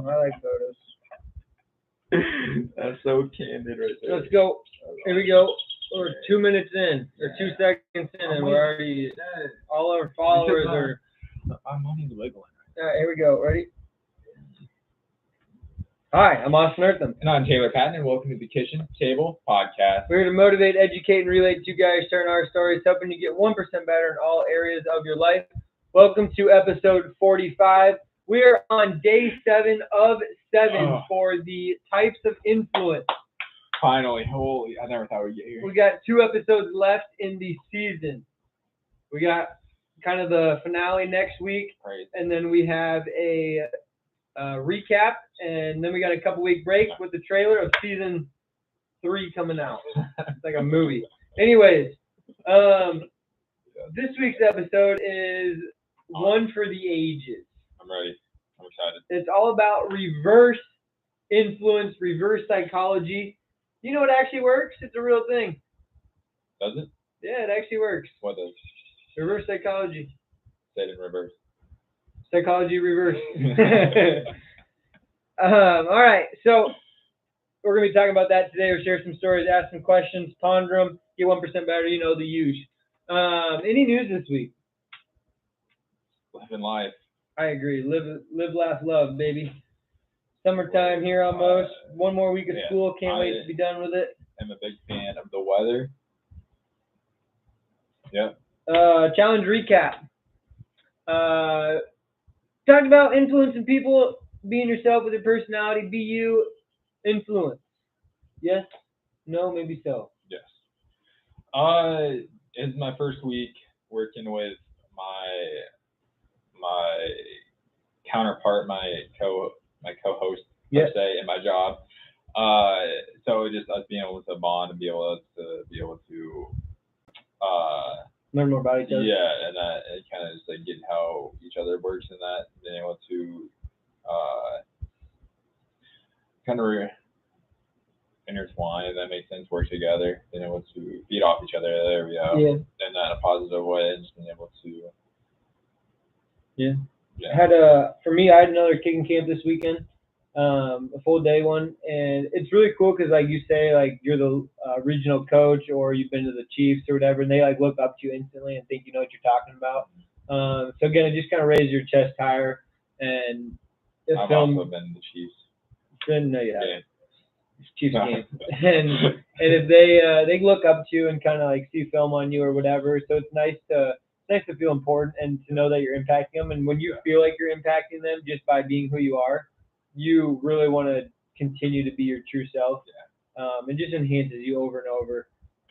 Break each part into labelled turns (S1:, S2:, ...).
S1: know. I like photos.
S2: That's so candid right there.
S1: Let's go. Here we go. We're 2 minutes in, or 2 seconds in, and we're already, all our followers are.
S2: My money's wiggling.
S1: All right, here we go. Ready? Hi, I'm Austin Eartham.
S2: And I'm Taylor Patton, and welcome to the Kitchen Table Podcast.
S1: We're here to motivate, educate, and relate to you guys, sharing our stories, helping you get 1% better in all areas of your life. Welcome to episode 45. We are on day 7 of 7 for the types of influence.
S2: Finally, holy, I never thought we'd get here.
S1: We got 2 episodes left in the season. We got kind of the finale next week,
S2: Right.
S1: and then we have a recap, and then we got a couple-week break with the trailer of season 3 coming out. It's like a movie. Anyways, this week's episode is one for the ages.
S2: I'm ready. I'm excited.
S1: It's all about reverse influence, reverse psychology. You know what actually works? It's a real thing.
S2: Does it?
S1: Yeah, it actually works.
S2: What does?
S1: Reverse psychology.
S2: Say it in reverse.
S1: Psychology reverse. All right, so we're going to be talking about that today. We'll share some stories, ask some questions, ponder them, get 1% better, you know, the usual. Any news this week?
S2: Living life.
S1: I agree. Live, laugh, love, baby. Summertime here almost. One more week of school. Can't wait to be done with it.
S2: I'm a big fan of the weather. Yep.
S1: Challenge recap. Talked about influencing people, being yourself with your personality, be you, influence. Yes? No? Maybe so.
S2: Yes. It's my first week working with my counterpart, my co-host, per se, in my job. So just us being able to bond and be able to
S1: learn more about each other.
S2: Yeah, and kind of just like get how each other works in that, being able to kind of intertwine, if that makes sense, work together, being able to feed off each other. There we go.
S1: Yeah.
S2: In that in a positive way, and just being able to.
S1: Yeah. For me, I had another kicking camp this weekend, a full day one, and it's really cool because, like you say, like you're the regional coach or you've been to the Chiefs or whatever, and they like look up to you instantly and think you know what you're talking about. So again, it just kind of raises your chest higher. And
S2: I've also been to the Chiefs.
S1: No, you haven't. Chiefs game, and if they look up to you and kind of like see film on you or whatever, so it's nice to feel important and to know that you're impacting them. And when you feel like you're impacting them just by being who you are, you really want to continue to be your true self. It just enhances you over and over.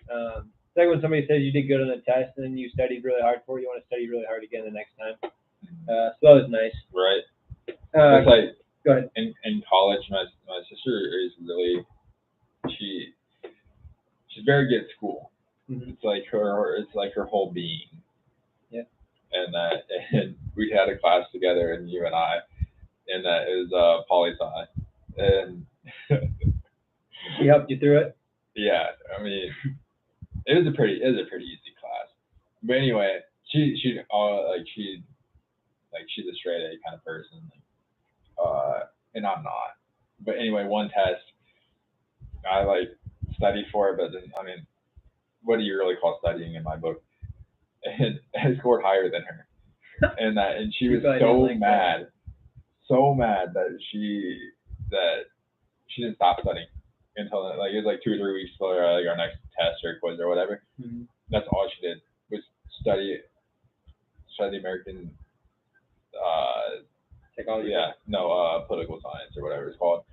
S1: It's like when somebody says you did good on the test and then you studied really hard for it, you want to study really hard again the next time. So that was nice.
S2: Right. It's like,
S1: go ahead.
S2: In college, my sister is really, she's very good at school. Mm-hmm. It's like her whole being.
S1: Yeah.
S2: And we had a class together, and you and I, and that is poli-sci, and
S1: she helped you through it.
S2: Yeah, I mean, it was a pretty easy class. But anyway, she's a straight A kind of person. And I'm not. But anyway, one test, I studied for it, but then, I mean, what do you really call studying in my book? And I scored higher than her. And she was so mad that she didn't stop studying until it was 2 or 3 weeks before our next test or quiz or whatever. Mm-hmm. That's all she did was study American
S1: psychology.
S2: Yeah, political science or whatever it's called.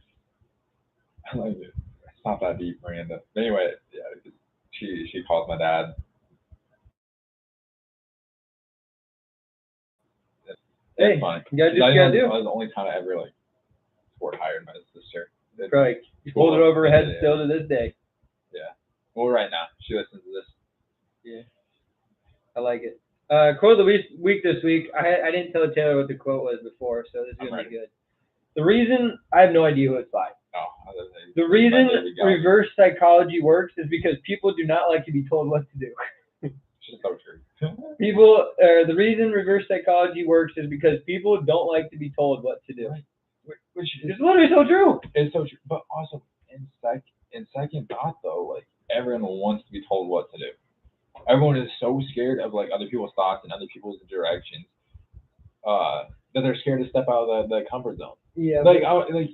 S2: It's not that deep, Miranda. But anyway, yeah, she calls my dad.
S1: Hey,
S2: fine.
S1: You gotta do what you gotta do.
S2: That was the only time I ever scored higher than my sister.
S1: Right. You pulled it over her head still to this day.
S2: Yeah. Well, right now she listens to this.
S1: Yeah. I like it. Quote of the week this week. I didn't tell Taylor what the quote was before, so this is gonna be good. The reason I have no idea who it's by. The reason reverse psychology works is because people do not like to be told what to do.
S2: So true.
S1: The reason reverse psychology works is because people don't like to be told what to do.
S2: which is
S1: It's literally so true.
S2: it's so true. But also in second thought though, like everyone wants to be told what to do. Everyone is so scared of like other people's thoughts and other people's directions, that they're scared to step out of the comfort zone.
S1: Yeah.
S2: Like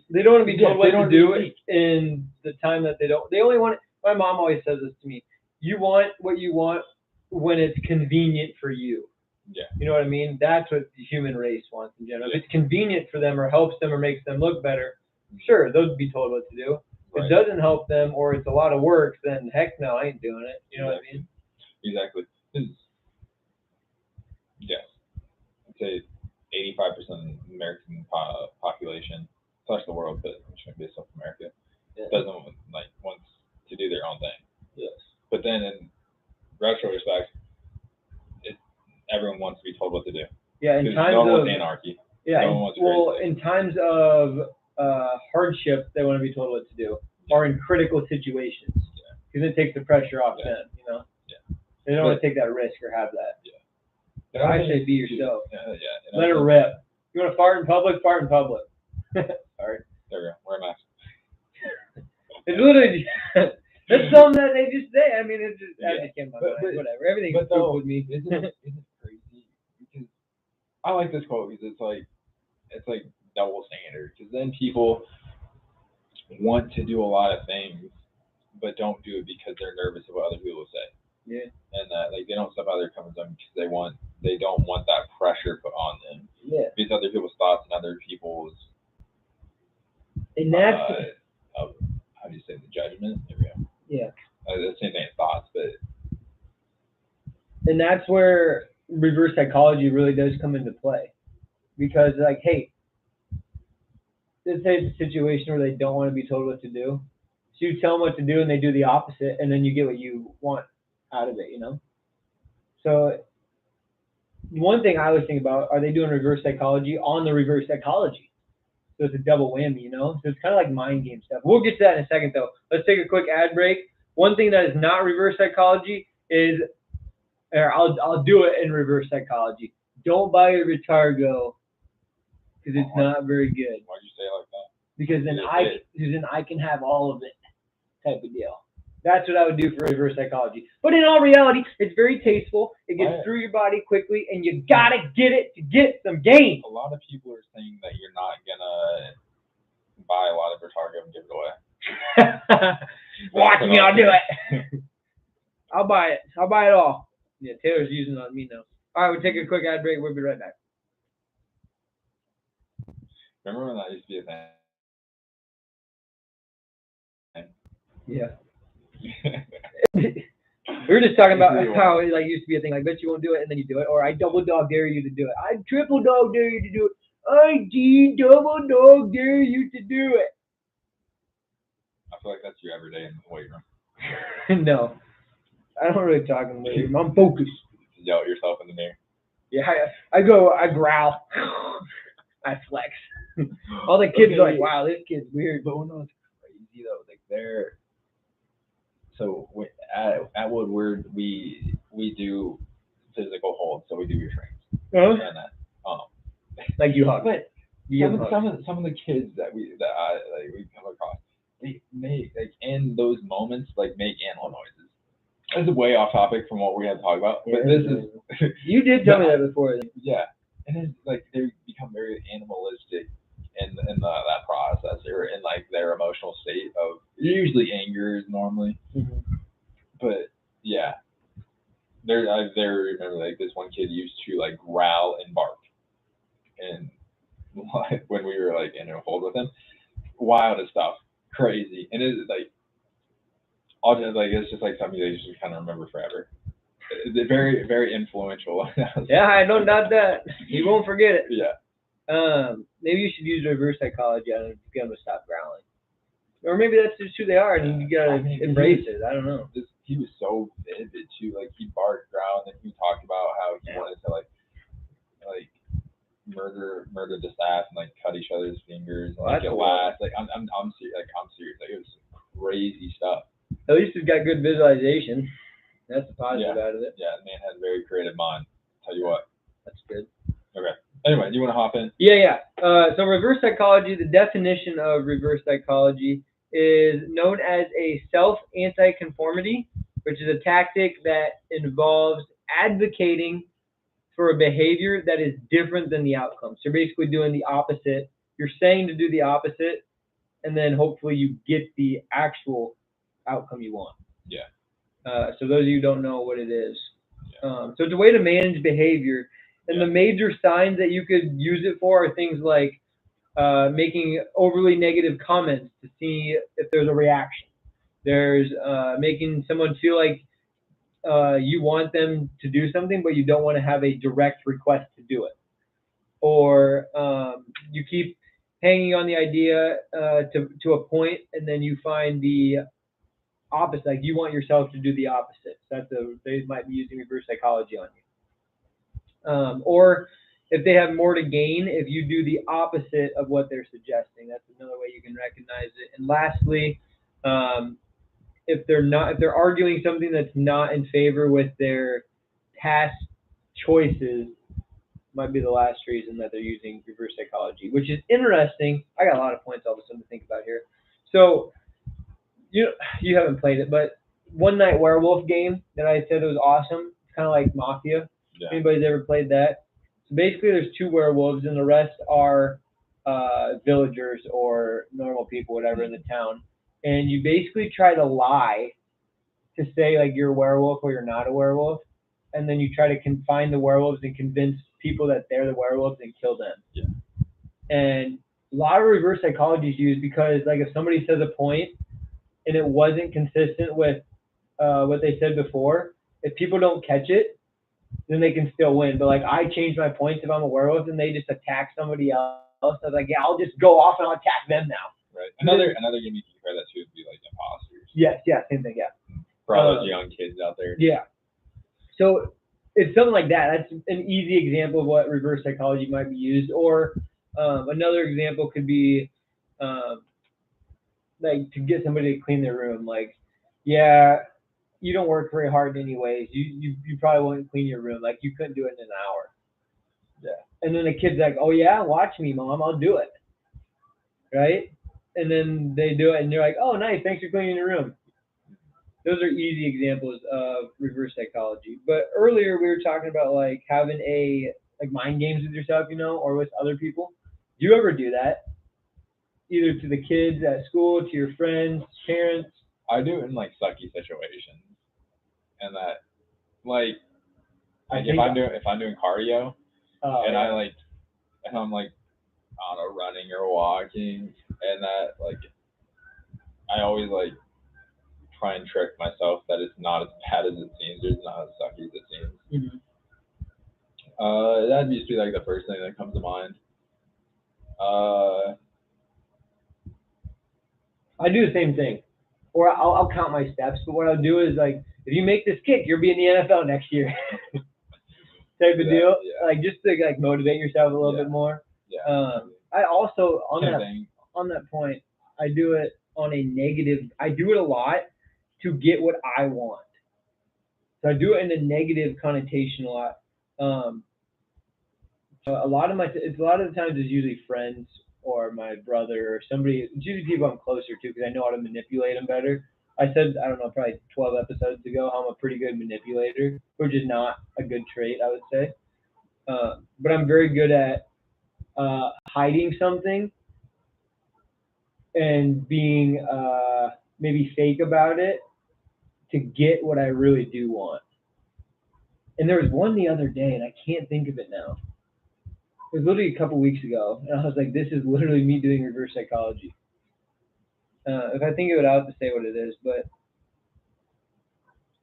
S1: they don't want to be told what
S2: they
S1: to
S2: don't
S1: do
S2: speak.
S1: in the time that they don't. They only want. My mom always says this to me. You want what you want when it's convenient for you.
S2: Yeah.
S1: You know what I mean? That's what the human race wants in general.
S2: Yeah.
S1: If it's convenient for them or helps them or makes them look better, sure, they'll be told what to do. If
S2: Right.
S1: it doesn't help them or it's a lot of work, then heck no, I ain't doing it. You know what I mean?
S2: Exactly. Yes. I'd say 85% of the American population, slash the world, but I'm just based off America, doesn't like wants to do their own thing.
S1: Yes.
S2: But then in retrospect, everyone wants to be told what to do.
S1: Yeah, in times
S2: no one
S1: of
S2: wants anarchy.
S1: yeah,
S2: No one wants
S1: well,
S2: crazy.
S1: in times of hardship, they want to be told what to do, or in critical situations, because it takes the pressure off them. You know.
S2: Yeah.
S1: They don't want to take that risk or have that.
S2: Yeah.
S1: I say be yourself.
S2: Yeah.
S1: Let it rip. You want to fart in public? Fart in public. Sorry.
S2: There we go. Wear a mask.
S1: It's literally that's something that they just say. I mean, it's just I just can't mind. Whatever. Everything's cool with me.
S2: Isn't it crazy? Because I like this quote because it's like double standard. Because then people want to do a lot of things, but don't do it because they're nervous of what other people will say.
S1: Yeah.
S2: And like they don't step out of their comfort zone because they don't want that pressure put on them.
S1: Yeah.
S2: Because other people's thoughts and other people's
S1: and that's
S2: how do you say the judgment? There we go.
S1: Yeah.
S2: The same thing as thoughts, but
S1: and that's where reverse psychology really does come into play, because like, hey, let's say it's a situation where they don't want to be told what to do, so you tell them what to do and they do the opposite, and then you get what you want out of it, you know. So one thing I always think about, are they doing reverse psychology on the reverse psychology? So it's a double whammy, you know? So it's kind of like mind game stuff. We'll get to that in a second, though. Let's take a quick ad break. One thing that is not reverse psychology is, or I'll do it in reverse psychology. Don't buy a Retargo because it's not very good.
S2: Why'd you say it like that?
S1: Because then I can have all of it, type of deal. That's what I would do for reverse psychology. But in all reality, it's very tasteful. It gets through your body quickly, and you gotta get it to get some gain.
S2: A lot of people are saying that you're not gonna buy a lot of Retargo and give it away.
S1: Watch me, I'll do it. I'll buy it. I'll buy it all. Yeah, Taylor's using it on me now. All right, we'll take a quick ad break. We'll be right back.
S2: Remember when that used to be a thing?
S1: Yeah. We were just talking about how it like used to be a thing, like bet you won't do it and then you do it, or I double dog dare you to do it. I triple dog dare you to do it. I double dog dare you to do it.
S2: I feel like that's your everyday in the weight room.
S1: No, I don't really talk in the weight room. I'm focused.
S2: Yell at yourself in the mirror.
S1: Yeah, I growl. I flex. All the kids are like, wow, this kid's weird.
S2: But no, it's crazy though. Like they're so at Woodward we do physical holds, so we do your trains.
S1: Uh-huh.
S2: And
S1: like you hug.
S2: But some of the kids that we come across, they make like in those moments like make animal noises. This is way off topic from what we had to talk about, but this is.
S1: You did tell me that before.
S2: Yeah, and it's like they become very animalistic in that process, or in like their emotional state of usually anger normally.
S1: Mm-hmm.
S2: But yeah, I remember like this one kid used to like growl and bark, and like when we were like in a hold with him, wild as stuff, crazy, and it's like. It's just like something that you just kind of remember forever. It's very, very influential.
S1: Yeah, I don't doubt that. You won't forget it.
S2: Yeah.
S1: Maybe you should use reverse psychology on them to get them to stop growling. Or maybe that's just who they are, and you gotta embrace it. I don't know.
S2: He was so vivid too. Like he barked, growled, and he talked about how he wanted to like murder the staff and like cut each other's fingers and like get last. Like I'm serious. Like it was crazy stuff.
S1: At least he's got good visualization. That's the positive out of it.
S2: Yeah, the man had a very creative mind. Tell you what.
S1: That's good.
S2: Okay, Anyway, do you want to hop in?
S1: Yeah. So reverse psychology, the definition of reverse psychology is known as a self-anti-conformity, which is a tactic that involves advocating for a behavior that is different than the outcome. So you're basically doing the opposite. You're saying to do the opposite, and then hopefully you get the actual outcome you want.
S2: Yeah.
S1: So those of you who don't know what it is.
S2: Yeah.
S1: So it's a way to manage behavior. And the major signs that you could use it for are things like making overly negative comments to see if there's a reaction. There's making someone feel like you want them to do something, but you don't want to have a direct request to do it. Or you keep hanging on the idea to a point, and then you find the opposite. Like you want yourself to do the opposite. So they might be using reverse psychology on you. Or if they have more to gain, if you do the opposite of what they're suggesting, that's another way you can recognize it. And lastly, if they're arguing something that's not in favor with their past choices, might be the last reason that they're using reverse psychology, which is interesting. I got a lot of points all of a sudden to think about here. So you haven't played it, but One Night Werewolf game that I said was awesome. It's kind of like Mafia.
S2: Yeah.
S1: Anybody's ever played that? So basically, there's 2 werewolves, and the rest are villagers or normal people, whatever, in the town. And you basically try to lie to say like you're a werewolf or you're not a werewolf, and then you try to confine the werewolves and convince people that they're the werewolves and kill them.
S2: Yeah.
S1: And a lot of reverse psychology is used because, like, if somebody says a point and it wasn't consistent with what they said before, if people don't catch it, then they can still win. But like I change my points if I'm a werewolf and they just attack somebody else. I was like, yeah, I'll just go off and I'll attack them now.
S2: Right. Another game you can compare that to would be like imposters.
S1: Yes, same thing, yeah.
S2: For all those young kids out there.
S1: Yeah. So it's something like that. That's an easy example of what reverse psychology might be used. Or another example could be like to get somebody to clean their room. Like, yeah, you don't work very hard anyways. You probably won't clean your room. Like, you couldn't do it in an hour.
S2: Yeah.
S1: And then the kid's like, oh yeah, watch me, mom, I'll do it. Right? And then they do it, and you're like, oh nice, thanks for cleaning your room. Those are easy examples of reverse psychology. But earlier we were talking about like having like mind games with yourself, or with other people. Do you ever do that? Either to the kids at school, to your friends, parents?
S2: I do it in like sucky situations, and that like if I'm doing cardio, and I'm like I don't know, running or walking, and that like I always like try and trick myself that it's not as bad as it seems, or it's not as sucky as it seems.
S1: Mm-hmm.
S2: That'd just be like the first thing that comes to mind.
S1: I do the same thing, or I'll count my steps. But what I'll do is like, if you make this kick, you'll be in the NFL next year, type of deal.
S2: Yeah.
S1: Like just to like motivate yourself a little bit more.
S2: Yeah.
S1: I also on that point, I do it on a negative. I do it a lot to get what I want. So I do it in a negative connotation a lot. A lot of the times it's usually friends or my brother or somebody. It's usually people I'm closer to because I know how to manipulate them better. I said, I don't know, probably 12 episodes ago, how I'm a pretty good manipulator, which is not a good trait, I would say. But I'm very good at hiding something and being maybe fake about it to get what I really do want. And there was one the other day, and I can't think of it now. It was literally a couple weeks ago, and I was like, this is literally me doing reverse psychology. If I think of it, I'll have to say what it is, but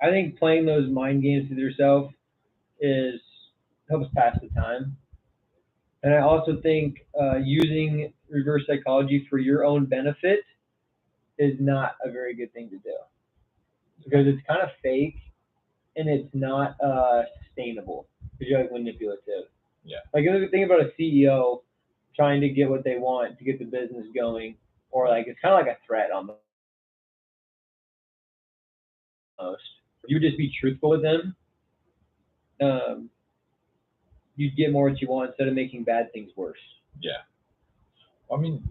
S1: I think playing those mind games with yourself helps pass the time. And I also think using reverse psychology for your own benefit is not a very good thing to do because it's kind of fake and it's not sustainable because you're like manipulative.
S2: Yeah.
S1: Like if you think about a CEO trying to get what they want to get the business going, or like it's kind of like a threat almost. If you would just be truthful with them, you'd get more what you want instead of making bad things worse.
S2: Yeah. I mean,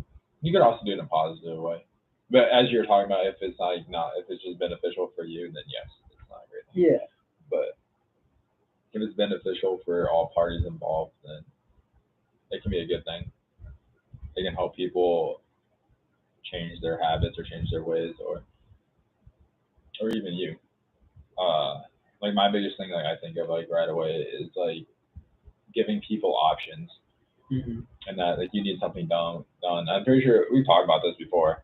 S2: you could also do it in a positive way. But as you're talking about, if it's if it's just beneficial for you, then yes, it's not a great thing.
S1: Yeah.
S2: But if it's beneficial for all parties involved, then it can be a good thing. It can help people change their habits or change their ways, or even you. Like my biggest thing, like I think of like right away is like giving people options, and that like you need something done. I'm pretty sure we've talked about this before,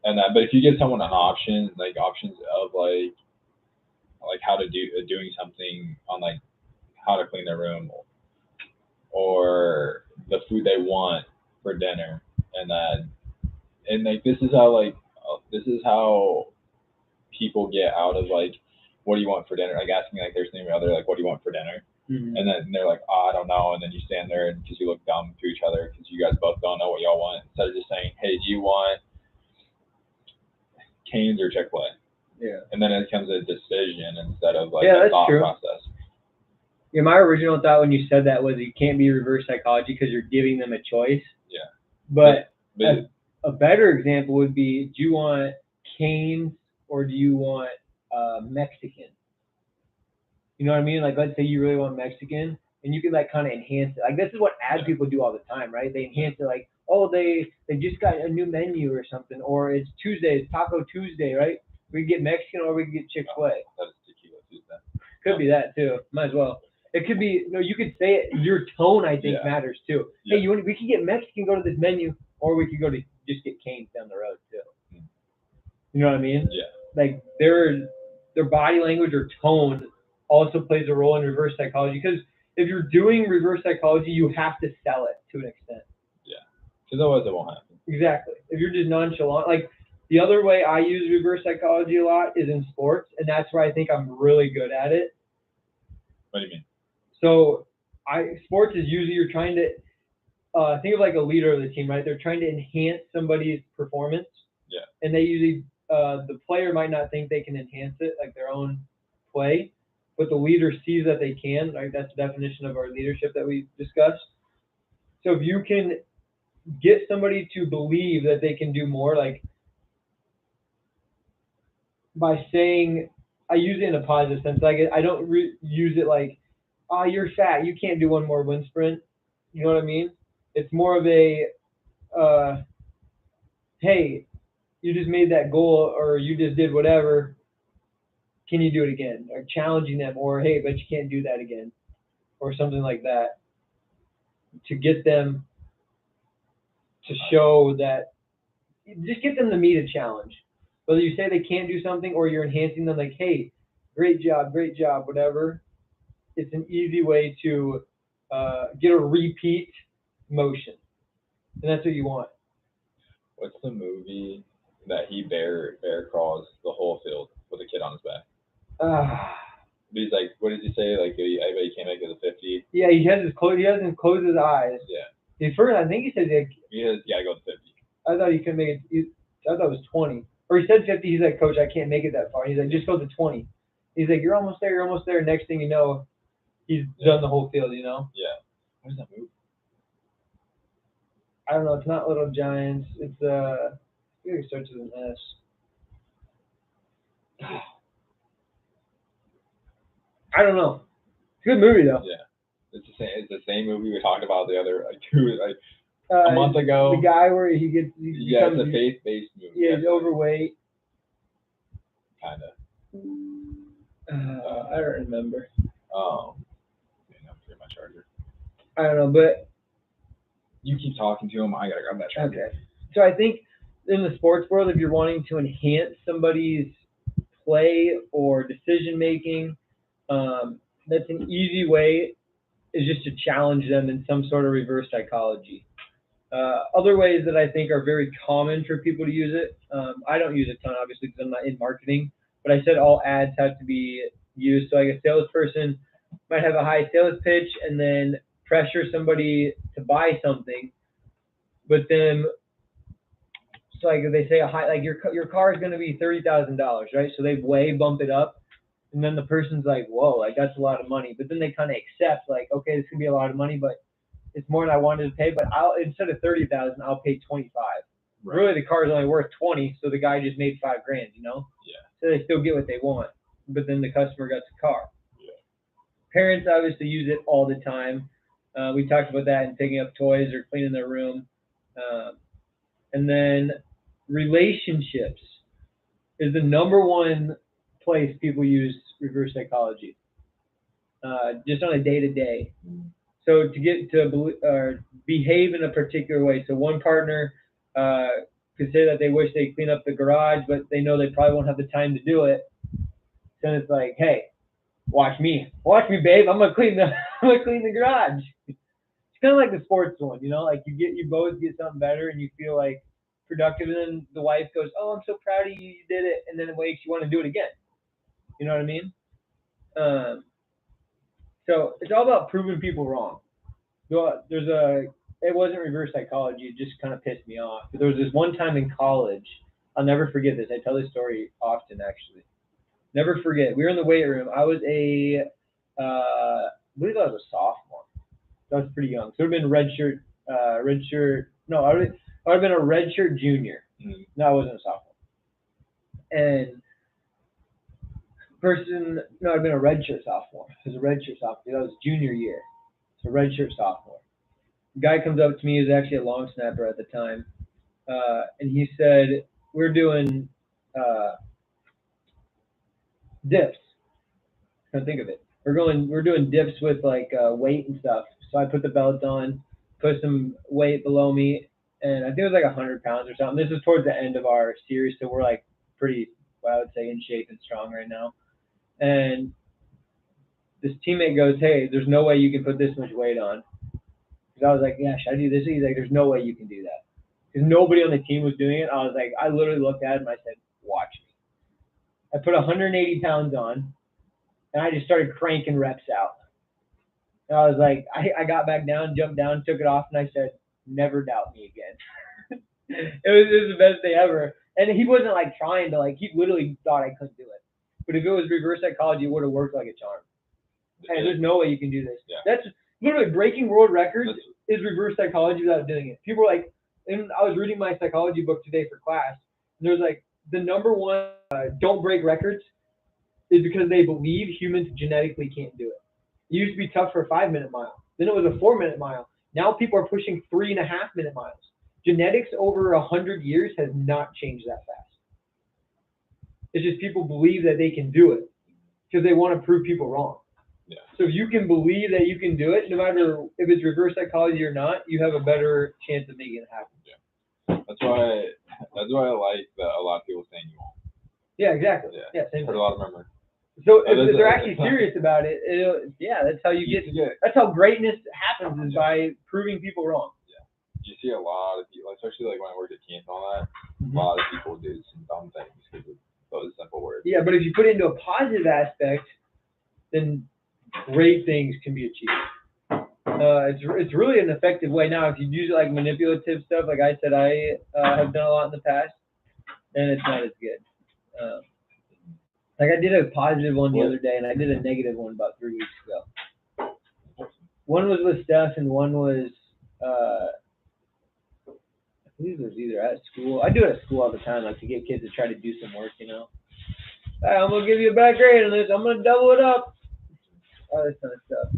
S2: and that. But if you give someone an option, like options of like how to doing something on like how to clean their room, or the food they want for dinner, and like this is how people get out of like, what do you want for dinner? Like asking like their significant other like, what do you want for dinner? And then they're like, oh, I don't know. And then you stand there and because you look dumb to each other because you guys both don't know what y'all want. Instead of just saying, hey, do you want Cane's or Chick-fil-A?
S1: Yeah.
S2: And then it becomes a decision instead of like
S1: Yeah,
S2: a
S1: that's
S2: thought
S1: true.
S2: process.
S1: Yeah, my original thought when you said that was you can't be reverse psychology because you're giving them a choice.
S2: Yeah.
S1: But
S2: But
S1: a better example would be, do you want Cane's or do you want Mexican? You know what I mean? Like, let's say you really want Mexican, and you can like kind of enhance it. Like, this is what ad people do all the time, right? They enhance it like, oh, they just got a new menu or something, or it's Tuesday, it's Taco Tuesday, right? We can get Mexican or we can get Chick-fil-A.
S2: That is tequila Tuesday.
S1: Could be that too. Might as well. It could be. No, you could say it. Your tone, I think, matters too.
S2: Yeah.
S1: Hey, we could get Mexican, go to this menu, or we could go to just get Cane's down the road too. You know what I mean?
S2: Yeah.
S1: Like their body language or tone also plays a role in reverse psychology, because if you're doing reverse psychology, you have to sell it to an extent.
S2: Yeah. Because otherwise it won't happen.
S1: Exactly. If you're just nonchalant, like the other way I use reverse psychology a lot is in sports, and that's where I think I'm really good at it.
S2: What do you mean?
S1: So, sports is usually you're trying to think of like a leader of the team, right? They're trying to enhance somebody's performance.
S2: Yeah.
S1: And they usually, the player might not think they can enhance it, like their own play, but the leader sees that they can. Right? That's the definition of our leadership that we discussed. So if you can get somebody to believe that they can do more, like by saying, I use it in a positive sense. Like I don't use it like, oh, you're fat, you can't do one more wind sprint. You know what I mean? It's more of a, hey, you just made that goal or you just did whatever. Can you do it again? Or challenging them, or hey, but you can't do that again, or something like that, to get them to show that, just get them to meet a challenge. Whether you say they can't do something or you're enhancing them, like, hey, great job, whatever. It's an easy way to get a repeat motion, and that's what you want.
S2: What's the movie that he bear crawls the whole field with a kid on his back? But he's like, what did he say? Like, I bet he can't make it to 50.
S1: Yeah, he hasn't closed his eyes.
S2: Yeah.
S1: First, I think he said that.
S2: He has gotta go to 50.
S1: I thought he couldn't make it. I thought it was 20. Or he said 50. He's like, Coach, I can't make it that far. He's like, just go to 20. He's like, you're almost there. Next thing you know, he's done the whole field, you know?
S2: Yeah. What is that movie?
S1: I don't know. It's not Little Giants. It's, I think it starts with an S. I don't know. It's a good movie, though.
S2: Yeah. It's the same movie we talked about the other, a month ago.
S1: The guy where he gets...
S2: Yeah, it's a faith-based movie.
S1: Yeah, he's overweight.
S2: Kind of.
S1: I don't remember.
S2: I'm my charger.
S1: I don't know, but...
S2: You keep talking to him, I gotta grab that charger.
S1: Okay. So I think in the sports world, if you're wanting to enhance somebody's play or decision-making, that's an easy way, is just to challenge them in some sort of reverse psychology. Other ways that I think are very common for people to use it, I don't use it a ton, obviously, because I'm not in marketing, but I said all ads have to be used. So like a salesperson might have a high sales pitch and then pressure somebody to buy something, but then, so like they say a high, like your car is going to be $30,000, right? So they way bump it up. And then the person's like, whoa, like that's a lot of money. But then they kind of accept, like, okay, this could be a lot of money, but it's more than I wanted to pay. But I'll instead of 30,000, I'll pay 25.
S2: Right.
S1: Really, the car's only worth 20, so the guy just made $5,000, you know.
S2: Yeah.
S1: So they still get what they want, but then the customer gets the car.
S2: Yeah.
S1: Parents obviously use it all the time. We talked about that in picking up toys or cleaning their room. And then relationships is the number one place people use reverse psychology, just on a day-to-day. So to get to behave in a particular way. So one partner could say that they wish they clean up the garage, but they know they probably won't have the time to do it. Then it's like, hey, watch me, babe. I'm gonna clean the garage. It's kind of like the sports one, you know, like you both get something better and you feel like productive, and then the wife goes, oh, I'm so proud of you, you did it, and then it makes you want to do it again. You know what I mean? So it's all about proving people wrong. It wasn't reverse psychology, it just kind of pissed me off. But there was this one time in college, I'll never forget this. I tell this story often, actually. Never forget. We were in the weight room. I was I believe I was a sophomore. I was pretty young. So it would have been no, I would have been a redshirt junior.
S2: Mm-hmm.
S1: No, I wasn't a sophomore. And I'd been a redshirt sophomore. It was a redshirt sophomore. That was junior year. So redshirt sophomore. The guy comes up to me. He was actually a long snapper at the time. And he said, we're doing dips. I can't think of it. We're doing dips with like weight and stuff. So I put the belt on, put some weight below me, and I think it was like 100 pounds or something. This is towards the end of our series, so we're like pretty, I would say, in shape and strong right now. And this teammate goes, hey, there's no way you can put this much weight on. Because I was like, yeah, should I do this? He's like, there's no way you can do that. Because nobody on the team was doing it. I was like, I literally looked at him and I said, watch me. I put 180 pounds on, and I just started cranking reps out. And I was like, I got back down, jumped down, took it off, and I said, never doubt me again. it was the best day ever. And he wasn't like trying to, like, he literally thought I couldn't do it. But if it was reverse psychology, it would have worked like a charm. Hey, there's no way you can do this.
S2: Yeah.
S1: That's literally breaking world records is reverse psychology without doing it. People were like, and I was reading my psychology book today for class, and there's like, the number one don't break records is because they believe humans genetically can't do it. It used to be tough for a 5-minute mile. Then it was a 4-minute mile. Now people are pushing 3.5-minute miles. Genetics over 100 years has not changed that fast. It's just people believe that they can do it because they want to prove people wrong.
S2: Yeah.
S1: So if you can believe that you can do it, no matter if it's reverse psychology or not, you have a better chance of making it happen.
S2: Yeah. That's why I like that a lot of people saying you won't.
S1: Yeah, exactly.
S2: Yeah.
S1: Same
S2: Heard
S1: thing.
S2: a lot of memory.
S1: So if they're actually serious about it, that's how you get. That's how greatness happens, is by proving people wrong.
S2: Yeah. You see a lot of people, especially like when I worked at camp and all that.
S1: Mm-hmm.
S2: A lot of people do some dumb things because of those simple words.
S1: Yeah, but if you put it into a positive aspect, then great things can be achieved. It's really an effective way. Now, if you use it like manipulative stuff, like I said, I have done a lot in the past, then it's not as good. Like I did a positive one the other day, and I did a negative one about 3 weeks ago. One was with Steph, and one was I believe it was either at school. I do it at school all the time, like to get kids to try to do some work, you know. Hey, I'm gonna give you a bad grade on this. I'm gonna double it up. All this kind of stuff.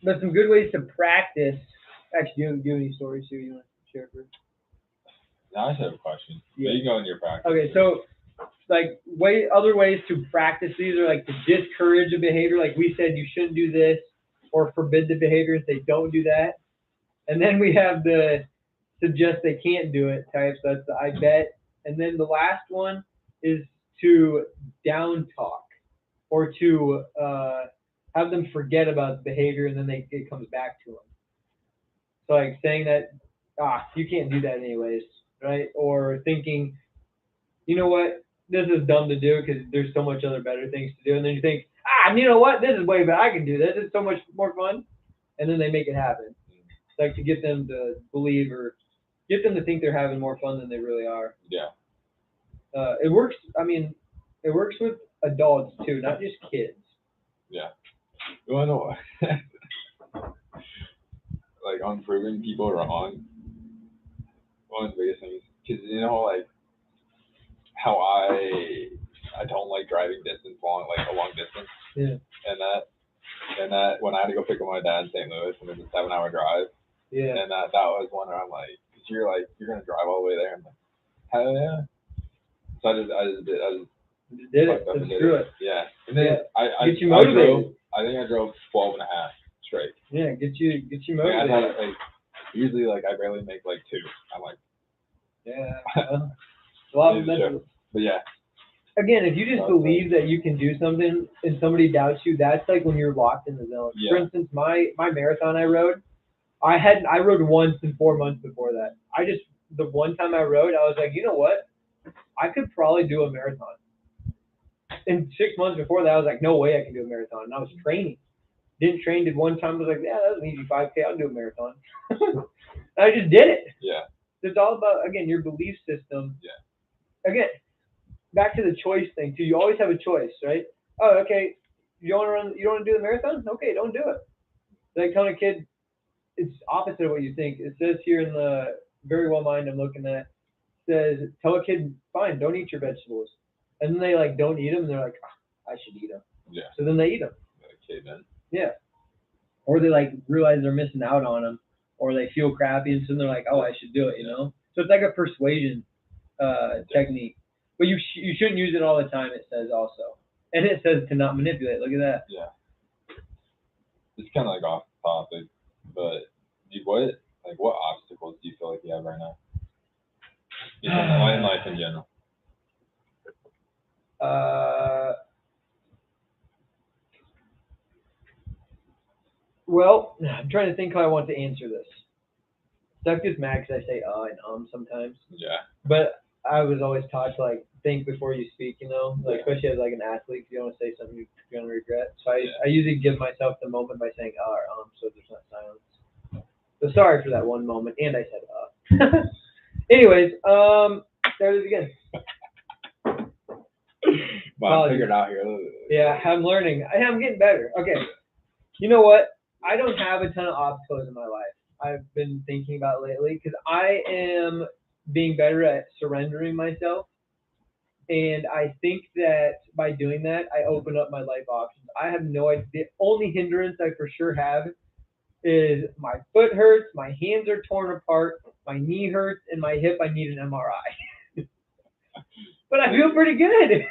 S1: But some good ways to practice. Actually, do you have any stories here you want to share first?
S2: Now I just have a question.
S1: Yeah.
S2: You go into your practice.
S1: Okay, so like other ways to practice these are like to discourage a behavior. Like we said, you shouldn't do this, or forbid the behavior and say don't do that. And then we have the suggest they can't do it type. So that's the I bet. And then the last one is to down talk, or to have them forget about the behavior, and then it comes back to them. So like saying that, you can't do that anyways, right? Or thinking, you know what, this is dumb to do because there's so much other better things to do. And then you think, you know what, this is way better. I can do this. It's so much more fun. And then they make it happen. It's like to get them to believe, or get them to think they're having more fun than they really are.
S2: Yeah.
S1: It works. I mean, It works with adults too, not just kids.
S2: Yeah. You wanna know what? Like on proving people wrong. One of the biggest things, because like how I don't like driving a long distance.
S1: Yeah.
S2: And that when I had to go pick up my dad in St. Louis, and it was a 7-hour drive.
S1: Yeah.
S2: And that was one where I'm like, cause you're gonna drive all the way there. I'm like, hell yeah. So I just did
S1: it. Let's do it.
S2: Yeah. And then
S1: get you motivated.
S2: I think I drove 12 and a half straight.
S1: Yeah, get you motivated.
S2: Like usually like I barely make like 2. I'm like,
S1: yeah. A lot of mental.
S2: But yeah.
S1: Again, if you just believe that you can do something and somebody doubts you, that's like when you're locked in the zone. Yeah. For instance, my marathon I rode, I rode once in 4 months before that. The one time I rode, I was like, you know what? I could probably do a marathon. And 6 months before that, I was like, no way I can do a marathon. And I was training. Did one time. I was like, yeah, that was an easy 5K. I'll do a marathon. I just did it.
S2: Yeah.
S1: It's all about, again, your belief system.
S2: Yeah.
S1: Again, back to the choice thing too. You always have a choice, right? Oh, okay. You don't want to do the marathon? Okay, don't do it. Like telling a kid, it's opposite of what you think. It says here in the Very Well Mind I'm looking at, says tell a kid, fine, don't eat your vegetables, and then they like don't eat them, and they're like, I should eat them.
S2: Yeah.
S1: So then they eat them.
S2: Okay, then.
S1: Yeah. Or they like realize they're missing out on them, or they feel crappy, and so they're like, oh, I should do it, So it's like a persuasion technique. But you shouldn't use it all the time, it says also. And it says to not manipulate. Look at that.
S2: Yeah. It's kind of like off topic, but what obstacles do you feel like you have right now? Just in life in general.
S1: Well, I'm trying to think how I want to answer this. Stuff gets mad because I say and sometimes.
S2: Yeah.
S1: But I was always taught to like think before you speak, especially as like an athlete, if you don't want to say something you're gonna regret. So I usually give myself the moment by saying so there's not silence. So sorry for that one moment, and I said Anyways, there it is again.
S2: Well, I figured out here.
S1: Yeah, I'm learning. I'm getting better. Okay. You know what? I don't have a ton of obstacles in my life. I've been thinking about lately because I am being better at surrendering myself. And I think that by doing that, I open up my life options. I have no idea. The only hindrance I for sure have is my foot hurts, my hands are torn apart, my knee hurts, and my hip, I need an MRI. But I feel pretty good.
S2: Your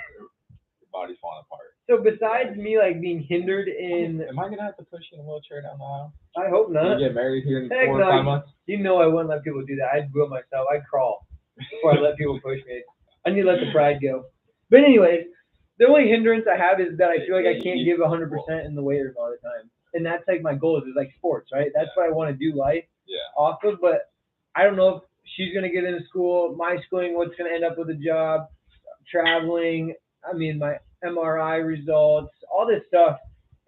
S2: body's falling apart.
S1: So besides me like being hindered in...
S2: Am I going to have to push you in a wheelchair down the aisle?
S1: I hope not.
S2: You get married here in 4 or 5 months?
S1: You know I wouldn't let people do that. I'd do it myself. I'd crawl before I let people push me. I need to let the pride go. But anyways, the only hindrance I have is that I feel like I can't give 100% in the weight room all the time. And that's like my goal is like sports, right? That's what I want to do life off of. But I don't know if she's going to get into school, my schooling, what's going to end up with a job, traveling, my MRI results, all this stuff.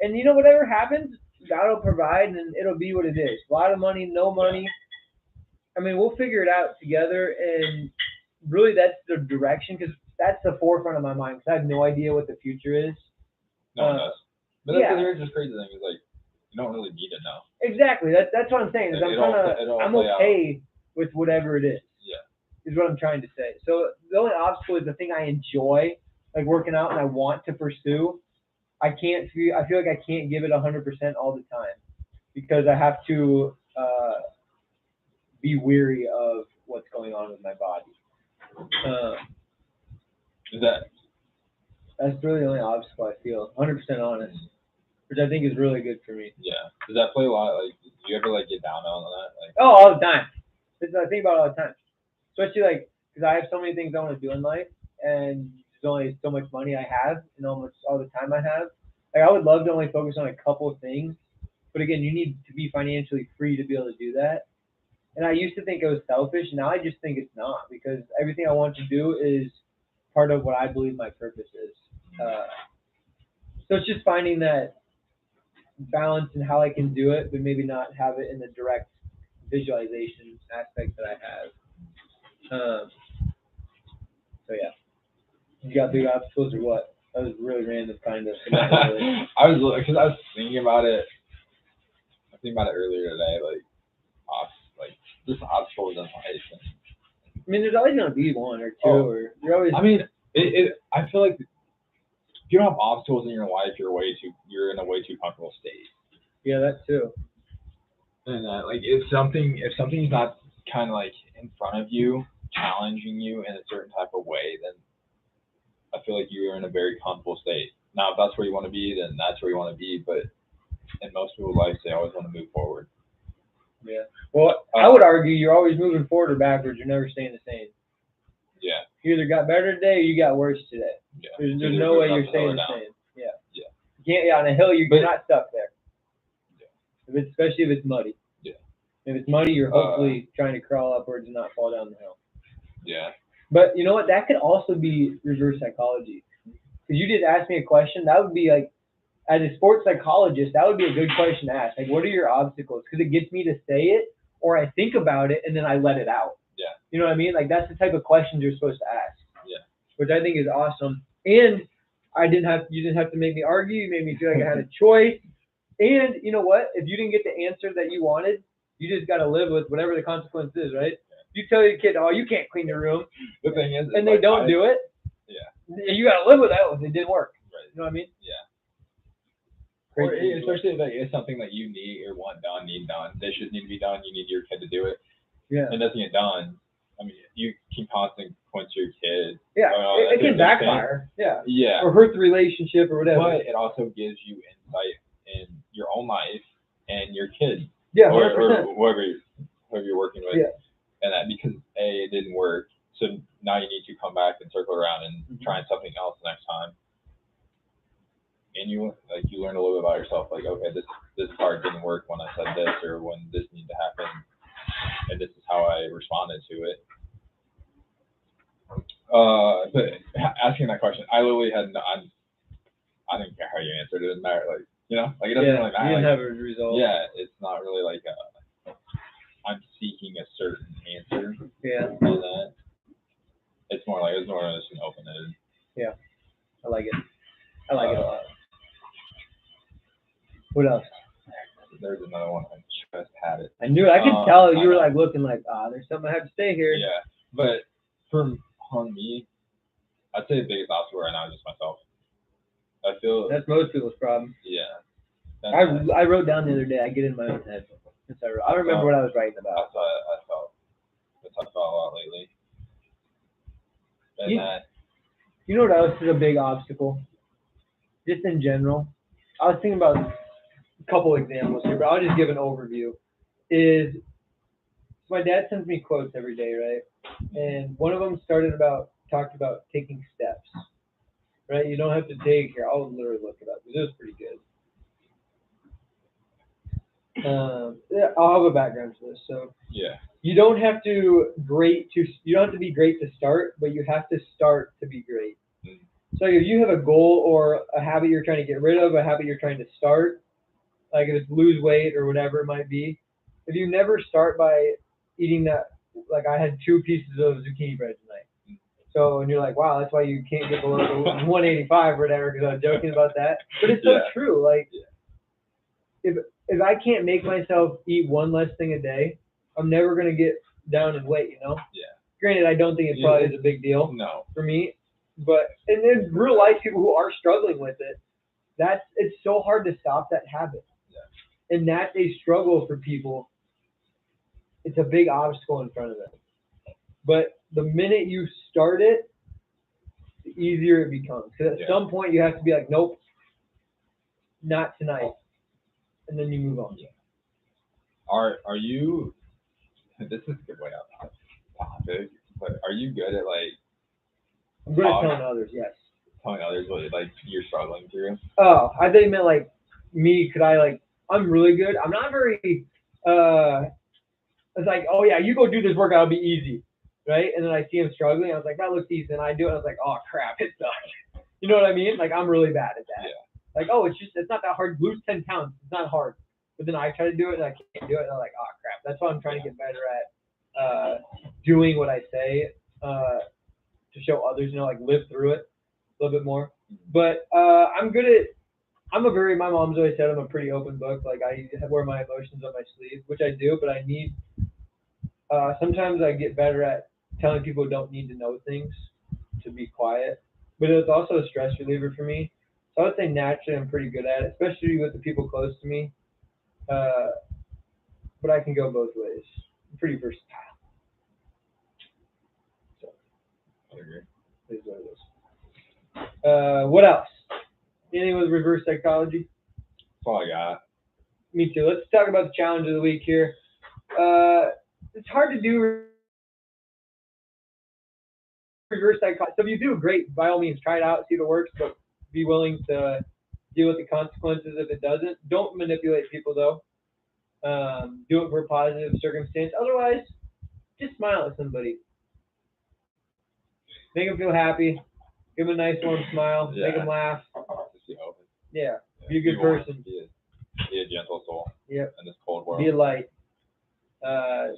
S1: And whatever happens, God will provide and it'll be what it is. A lot of money, no money. We'll figure it out together. And really that's the direction because that's the forefront of my mind because I have no idea what the future is.
S2: No one does. But that's the crazy thing is like you don't really need to know.
S1: Exactly. That's what I'm saying. Is I'm okay with whatever it is. Yeah. Is what I'm trying to say. So the only obstacle is the thing I enjoy, like working out and I want to pursue. I feel like I can't give it 100% all the time because I have to be weary of what's going on with my body. That's really the only obstacle I feel. 100% honest, which I think is really good for me.
S2: Yeah. Does that play a lot? Like, do you ever like get down on that? Like,
S1: all the time. I think about it all the time. Especially like because I have so many things I want to do in life, and there's only so much money I have, and almost all the time I have. Like I would love to only focus on a couple of things, but again, you need to be financially free to be able to do that. And I used to think it was selfish. Now I just think it's not because everything I want to do is part of what I believe my purpose is. So it's just finding that balance in how I can do it, but maybe not have it in the direct visualization aspect that I have. So yeah. You got big obstacles or what? That was really random, kind of. Really.
S2: I was thinking about it. I was thinking about it earlier today, like just obstacles in life.
S1: I mean, there's always gonna be one or two, or you're always.
S2: I mean, I feel like if you don't have obstacles in your life, you're in a way too comfortable state.
S1: Yeah, that too.
S2: And like if something's not kind of like in front of you, challenging you in a certain type of way, then I feel like you're in a very comfortable state. Now, if that's where you want to be, then that's where you want to be. But in most people's lives, they always want to move forward.
S1: Yeah. Well, I would argue you're always moving forward or backwards. You're never staying the same.
S2: Yeah.
S1: You either got better today or you got worse today.
S2: Yeah.
S1: There's no way you're staying the same. Yeah.
S2: Yeah.
S1: You can't. Yeah, on a hill, you're not stuck there. Yeah. Especially if it's muddy.
S2: Yeah.
S1: If it's muddy, you're hopefully trying to crawl upwards and not fall down the hill.
S2: Yeah.
S1: But you know what? That could also be reverse psychology. Because you just asked me a question. That would be like, as a sports psychologist, that would be a good question to ask. Like, what are your obstacles? Because it gets me to say it, or I think about it and then I let it out.
S2: Yeah.
S1: You know what I mean? Like, that's the type of questions you're supposed to ask.
S2: Yeah.
S1: Which I think is awesome. And you didn't have to make me argue. You made me feel like I had a choice. And you know what? If you didn't get the answer that you wanted, you just got to live with whatever the consequence is, right? You tell your kid, oh, you can't clean your room.
S2: The thing is,
S1: and they don't do it.
S2: Yeah.
S1: You got to live with that when it didn't work.
S2: Right.
S1: You know what I mean?
S2: Yeah.
S1: Or
S2: especially if it's something that you need or want done, dishes need to be done, you need your kid to do it.
S1: Yeah.
S2: And it doesn't get done. I mean, you can constantly point to your kid.
S1: Yeah. It can backfire. Yeah.
S2: Yeah.
S1: Or hurt the relationship or whatever.
S2: But it also gives you insight in your own life and your kids.
S1: Yeah.
S2: Or whoever you're working with.
S1: Yeah.
S2: And that because it didn't work, so now you need to come back and circle around and try something else next time. And you learn a little bit about yourself, like, okay, this part didn't work when I said this or when this needed to happen, and this is how I responded to it. But asking that question, I literally had I didn't care how you answered it. It didn't matter, like, you know, like it doesn't really matter.
S1: You didn't have a result.
S2: Yeah, it's not really like I'm seeking a certain answer.
S1: Yeah.
S2: And it's more just an open-ended.
S1: Yeah, I like it. I like it a lot. What else?
S2: There's another one. I just had it.
S1: I knew it. I could tell you were like looking like, there's something I have to say here.
S2: Yeah, but on me, I'd say the biggest obstacle right now is just myself. I feel
S1: that's most people's problem.
S2: Yeah.
S1: I wrote down the other day. I get in my own head. I don't remember what I was writing about.
S2: That's how I felt. That's how I felt a lot lately. And
S1: you know what else is a big obstacle? Just in general. I was thinking about a couple examples here, but I'll just give an overview. My dad sends me quotes every day, right? And one of them talked about taking steps, right? You don't have to take here. I'll literally look it up because it was pretty good. I'll have a background to this. So you don't have to be great to start, but you have to start to be great. So if you have a goal or a habit you're trying to get rid of, a habit you're trying to start, like if it's lose weight or whatever it might be, if you never start by eating that, like I had 2 pieces of zucchini bread tonight. So, and you're like, wow, that's why you can't get below the 185 or whatever, because I was joking about that. But it's so true. Like, if I can't make myself eat one less thing a day, I'm never going to get down in weight, you know? Yeah. Granted, I don't think it probably is a big deal for me. But, and then real life people who are struggling with it, it's so hard to stop that habit. Yeah. And that's a struggle for people. It's a big obstacle in front of them. But the minute you start it, the easier it becomes. Because at some point you have to be like, nope, not tonight. And then you move on.
S2: Yeah. Are you, this is a good way out of topic, but are you good at
S1: I'm good at telling others, yes.
S2: Telling others what you're struggling through?
S1: Oh, I think you meant like me. I'm really good. I'm not very, it's like, oh yeah, you go do this workout, it'll be easy, right? And then I see him struggling. I was like, that looks easy. And I do it. I was like, oh crap, it sucks. You know what I mean? Like I'm really bad at that. Yeah. Like, oh, it's not that hard. Lose 10 pounds. It's not hard. But then I try to do it and I can't do it. And I'm like, oh crap. That's why I'm trying to get better at doing what I say to show others, like live through it. a little bit more. But my mom's always said I'm a pretty open book. Like I wear my emotions on my sleeve, which I do, but I need, sometimes I get better at telling people who don't need to know things to be quiet. But it's also a stress reliever for me. So I would say naturally I'm pretty good at it, especially with the people close to me. But I can go both ways. I'm pretty versatile. So,
S2: I agree.
S1: it is what it is. What else? Anything with reverse psychology?
S2: That's all I got.
S1: Me too. Let's talk about the challenge of the week here. It's hard to do reverse psychology. So if you do, great. By all means, try it out, see if it works, but be willing to deal with the consequences if it doesn't. Don't manipulate people, though. Do it for a positive circumstance. Otherwise, just smile at somebody. Make them feel happy. Give them a nice warm smile.
S2: Yeah.
S1: Make them laugh.
S2: Just be open.
S1: Yeah. Be a good person.
S2: Be a gentle soul.
S1: Yep.
S2: In this cold world.
S1: Be a light.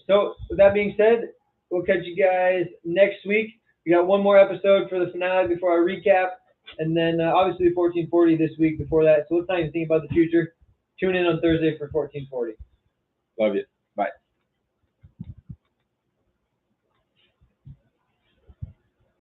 S1: So with that being said, we'll catch you guys next week. We got one more episode for the finale before our recap, and then obviously 1440 this week before that. So let's not even think about the future. Tune in on Thursday for 1440.
S2: Love you.